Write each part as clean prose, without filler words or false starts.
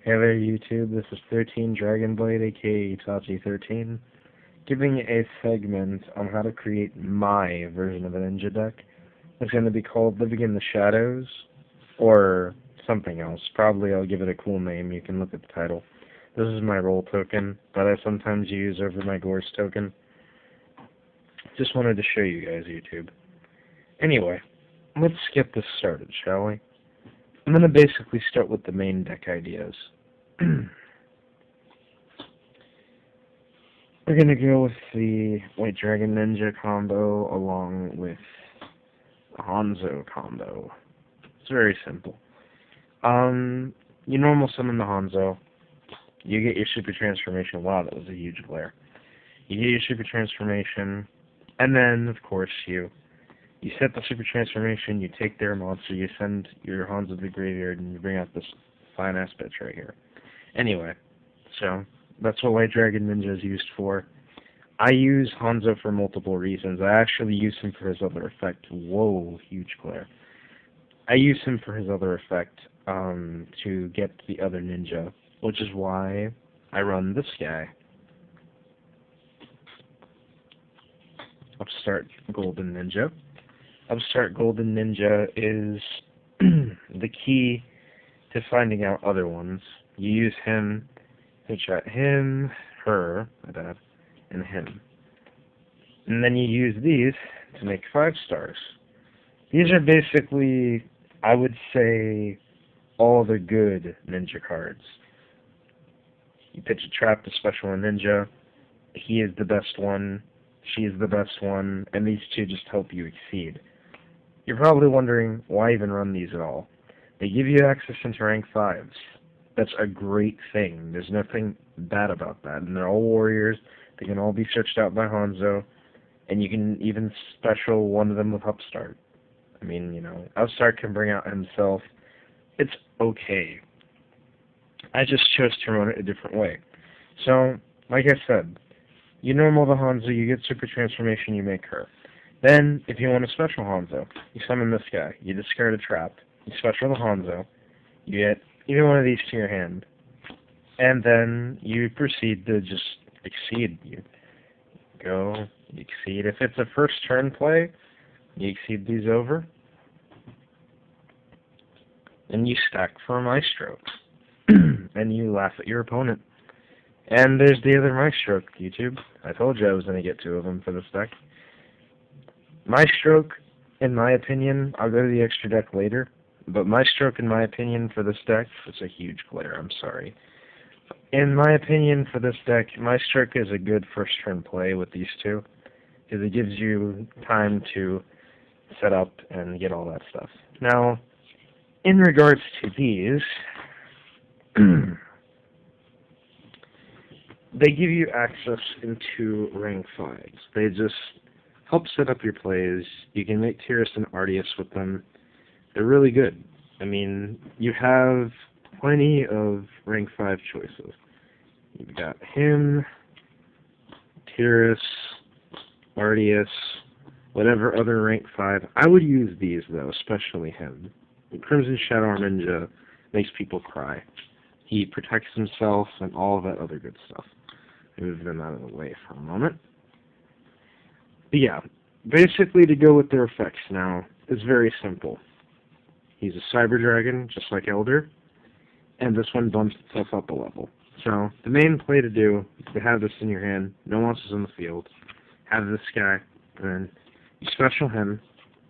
Hey there YouTube, this is 13 Dragonblade aka Itachi13, giving a segment on how to create my version of a ninja deck. It's going to be called Living in the Shadows, or something else. Probably I'll give it a cool name, you can look at the title. This is my role token, that I sometimes use over my Gorse token. Just wanted to show you guys YouTube. Anyway, let's get this started, shall we? I'm going to basically start with the main deck ideas. We're going to go with the White Dragon Ninja combo along with the Hanzo combo. It's very simple. You normal summon the Hanzo. You get your super transformation. Wow, that was a huge glare. You get your super transformation, and then, of course, you set the super transformation, you take their monster, you send your Hanzo to the graveyard, and you bring out this fine-ass bitch right here. Anyway, so that's what White Dragon Ninja is used for. I use Hanzo for multiple reasons. I actually use him for his other effect. Whoa, huge glare. I use him for his other effect to get the other ninja, which is why I run this guy. Upstart Golden Ninja. Upstart Golden Ninja is the key to finding out other ones. You use him, headshot him, her, my bad, and him. And then you use these to make 5 stars. These are basically, I would say, all the good ninja cards. You pitch a trap to special a ninja. He is the best one. She is the best one. And these two just help you exceed. You're probably wondering, why even run these at all? They give you access into rank 5s. That's a great thing. There's nothing bad about that. And they're all warriors. They can all be searched out by Hanzo. And you can even special one of them with Upstart. I mean, you know, Upstart can bring out himself. It's okay. I just chose to run it a different way. So, like I said, you normal the Hanzo, you get super transformation, you make her. Then, if you want a special Hanzo, you summon this guy. You discard a trap. You special the Hanzo. You get either one of these to your hand. And then you proceed to just exceed. You go, you exceed. If it's a first turn play, you exceed these over. And you stack for a Maestro. And you laugh at your opponent. And there's the other Maestro, YouTube. I told you I was going to get 2 of them for this deck. Maestro, in my opinion, I'll go to the extra deck later, but Maestro, in my opinion, for this deck, it's a huge glare, I'm sorry. In my opinion, for this deck, Maestro is a good first turn play with these two, because it gives you time to set up and get all that stuff. Now, in regards to these, they give you access into rank 5s. They just help set up your plays. You can make Tiras and Ardius with them. They're really good. I mean, you have plenty of rank 5 choices. You've got him, Tiras, Ardius, whatever other rank 5. I would use these, though, especially him. Crimson Shadow Ninja makes people cry. He protects himself and all of that other good stuff. Move them out of the way for a moment. But yeah, basically to go with their effects now is very simple. He's a Cyber Dragon, just like Elder, and this one bumps itself up a level. So the main play to do is to have this in your hand, no one else is in the field, have this guy, and then you special him,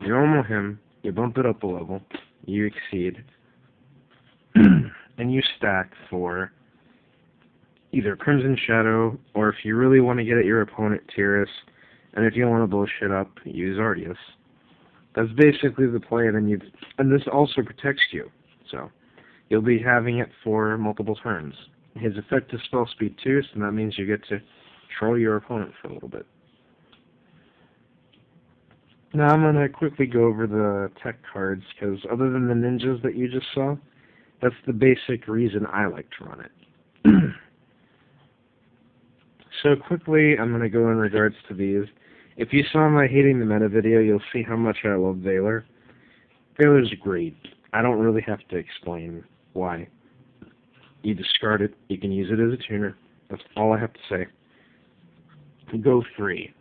you normal him, you bump it up a level, you exceed, and you stack for either Crimson Shadow, or if you really want to get at your opponent, Tiras, and if you want to blow shit up, use Ardius. That's basically the play, and this also protects you, so you'll be having it for multiple turns. His effect is spell speed 2, so that means you get to troll your opponent for a little bit. Now I'm going to quickly go over the tech cards, because other than the ninjas that you just saw, that's the basic reason I like to run it. So quickly, I'm going to go in regards to these. If you saw my Hating the Meta video, you'll see how much I love Valor. Valor's great. I don't really have to explain why. You discard it. You can use it as a tuner. That's all I have to say. Go 3.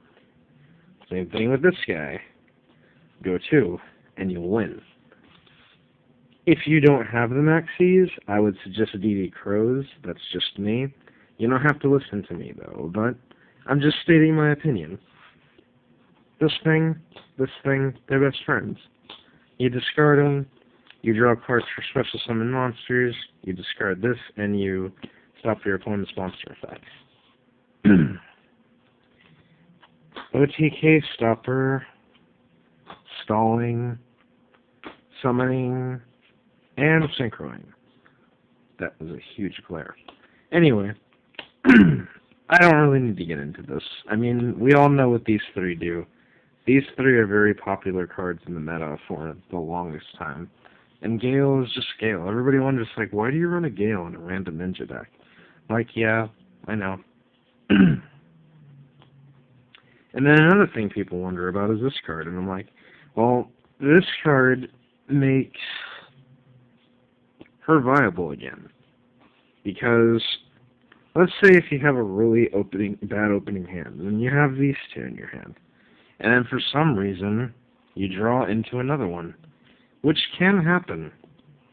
Same thing with this guy. Go 2, and you'll win. If you don't have the maxis, I would suggest DD Crows. That's just me. You don't have to listen to me, though, but I'm just stating my opinion. This thing, they're best friends. You discard them, you draw cards for special summon monsters, you discard this, and you stop your opponent's monster effects. OTK, Stopper, Stalling, Summoning, and Synchroing. That was a huge glare. Anyway, I don't really need to get into this. I mean, we all know what these 3 do. These 3 are very popular cards in the meta for the longest time. And Gale is just Gale. Everybody wonders, like, why do you run a Gale in a random ninja deck? Like, yeah, I know. And then another thing people wonder about is this card. And I'm like, well, this card makes her viable again. Because, let's say if you have a really bad opening hand, and you have these 2 in your hand. And then for some reason, you draw into another one, which can happen.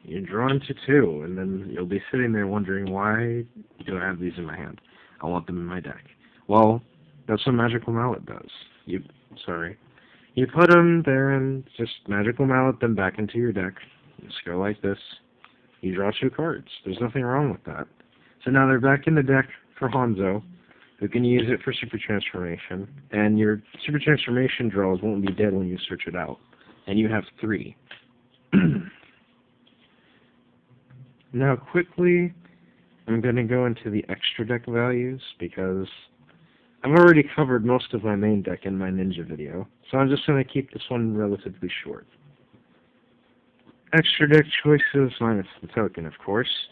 You draw into 2, and then you'll be sitting there wondering, why do I have these in my hand? I want them in my deck. Well, that's what Magical Mallet does. You put them there and just Magical Mallet them back into your deck. Just go like this. You draw 2 cards. There's nothing wrong with that. So now they're back in the deck for Hanzo, who can use it for Super Transformation, and your Super Transformation draws won't be dead when you search it out. And you have 3. Now quickly, I'm going to go into the extra deck values, because I've already covered most of my main deck in my Ninja video, so I'm just going to keep this one relatively short. Extra deck choices minus the token, of course.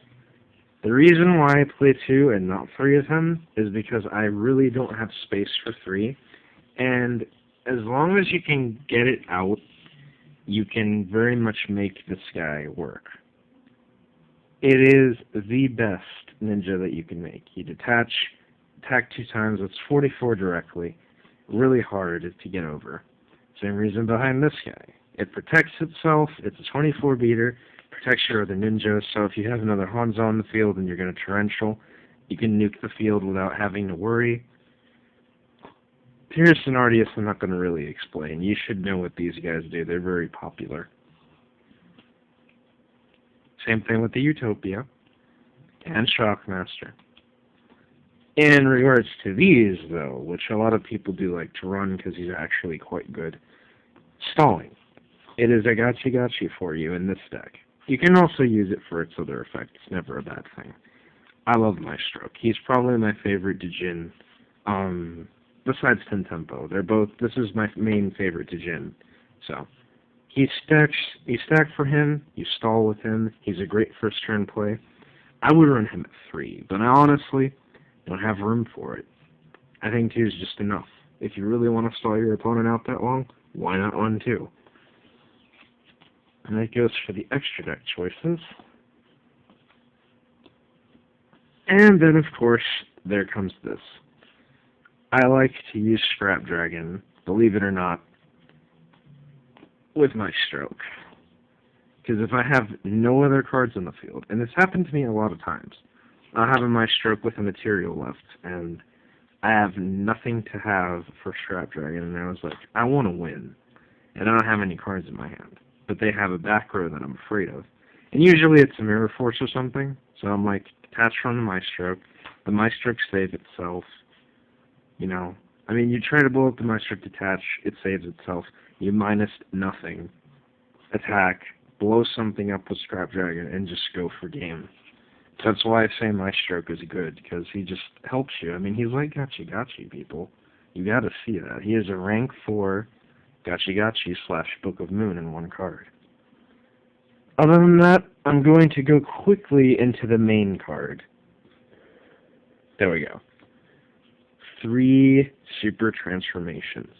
The reason why I play 2 and not 3 of them is because I really don't have space for 3, and as long as you can get it out, you can very much make this guy work. It is the best ninja that you can make. You detach, attack 2 times, that's 44 directly. Really hard to get over. Same reason behind this guy. It protects itself, it's a 24 beater, protects your other ninjas, so if you have another Hanzo on the field and you're going to torrential, you can nuke the field without having to worry. Pierce and Arceus I'm not going to really explain. You should know what these guys do. They're very popular. Same thing with the Utopia and Shockmaster. In regards to these, though, which a lot of people do like to run because he's actually quite good, Stalling. It is a gachi for you in this deck. You can also use it for its other effect. It's never a bad thing. I love Maestro. He's probably my favorite Dijin. Besides Tentempo. This is my main favorite Dijin. So, you stack for him, you stall with him, he's a great first turn play. I would run him at 3, but I honestly don't have room for it. I think 2 is just enough. If you really want to stall your opponent out that long, why not run 2? And that goes for the extra deck choices. And then, of course, there comes this. I like to use Scrap Dragon, believe it or not, with my stroke. Because if I have no other cards on the field, and this happened to me a lot of times, I'll have my stroke with a material left, and I have nothing to have for Scrap Dragon, and I was like, I want to win, and I don't have any cards in my hand. But they have a back row that I'm afraid of. And usually it's a Mirror Force or something, so I'm like, detach from the Maestro. The Maestro saves itself. You know, I mean, you try to blow up the Maestro detach, it saves itself. You minus nothing. Attack, blow something up with Scrap Dragon, and just go for game. That's why I say Maestro is good, because he just helps you. I mean, he's like Gachi, people. You gotta see that. He is a rank 4 Gachi / Book of Moon in 1 card. Other than that, I'm going to go quickly into the main card. There we go. 3 Super Transformations.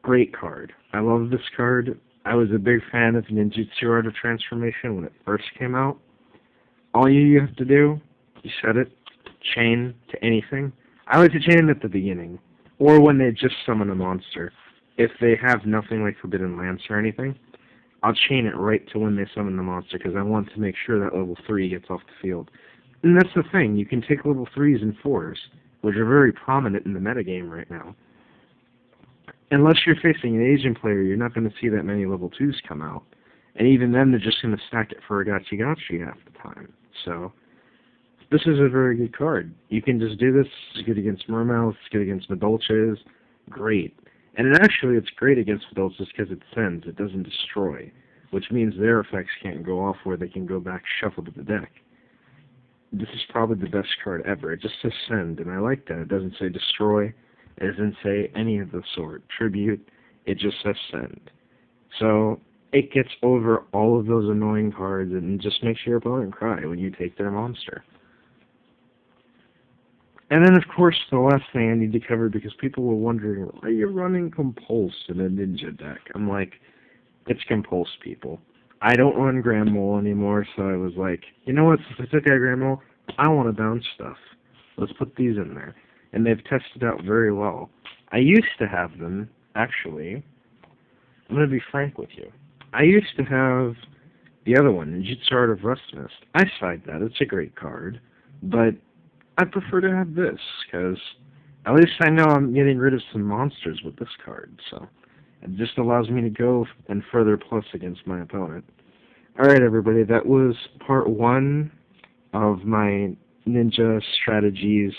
Great card. I love this card. I was a big fan of Ninjutsu Art of Transformation when it first came out. all you have to do, you set it, chain to anything. I like to chain it at the beginning, or when they just summon a monster. If they have nothing like Forbidden Lance or anything, I'll chain it right to when they summon the monster, because I want to make sure that level 3 gets off the field. And that's the thing, you can take level 3s and 4s, which are very prominent in the metagame right now. Unless you're facing an Asian player, you're not going to see that many level 2s come out. And even then, they're just going to stack it for a Gachi half the time. So, this is a very good card. You can just do this. It's good against Mermouth. It's good against Madolches. Great. And it's great against Madolches because it sends. It doesn't destroy. Which means their effects can't go off where they can go back shuffle to the deck. This is probably the best card ever. It just says send, and I like that. It doesn't say destroy. It doesn't say any of the sort. Tribute. It just says send. So, it gets over all of those annoying cards and just makes your opponent cry when you take their monster. And then, of course, the last thing I need to cover, because people were wondering, why are you running Compulse in a Ninja deck? I'm like, it's Compulse, people. I don't run Grand Mole anymore, so I was like, you know what, since I took out Grand Mole, I want to bounce stuff. Let's put these in there. And they've tested out very well. I used to have them, actually. I'm going to be frank with you. I used to have the other one, Ninjutsu Art of Rustmist. I side that. It's a great card. But I prefer to have this, because at least I know I'm getting rid of some monsters with this card. So it just allows me to go and further plus against my opponent. Alright, everybody. That was part 1 of my ninja strategies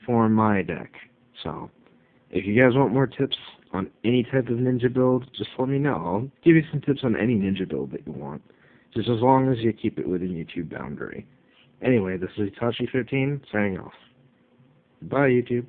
for my deck. So, if you guys want more tips on any type of ninja build, just let me know. I'll give you some tips on any ninja build that you want, just as long as you keep it within YouTube boundary. Anyway, this is Itachi15 signing off. Bye, YouTube.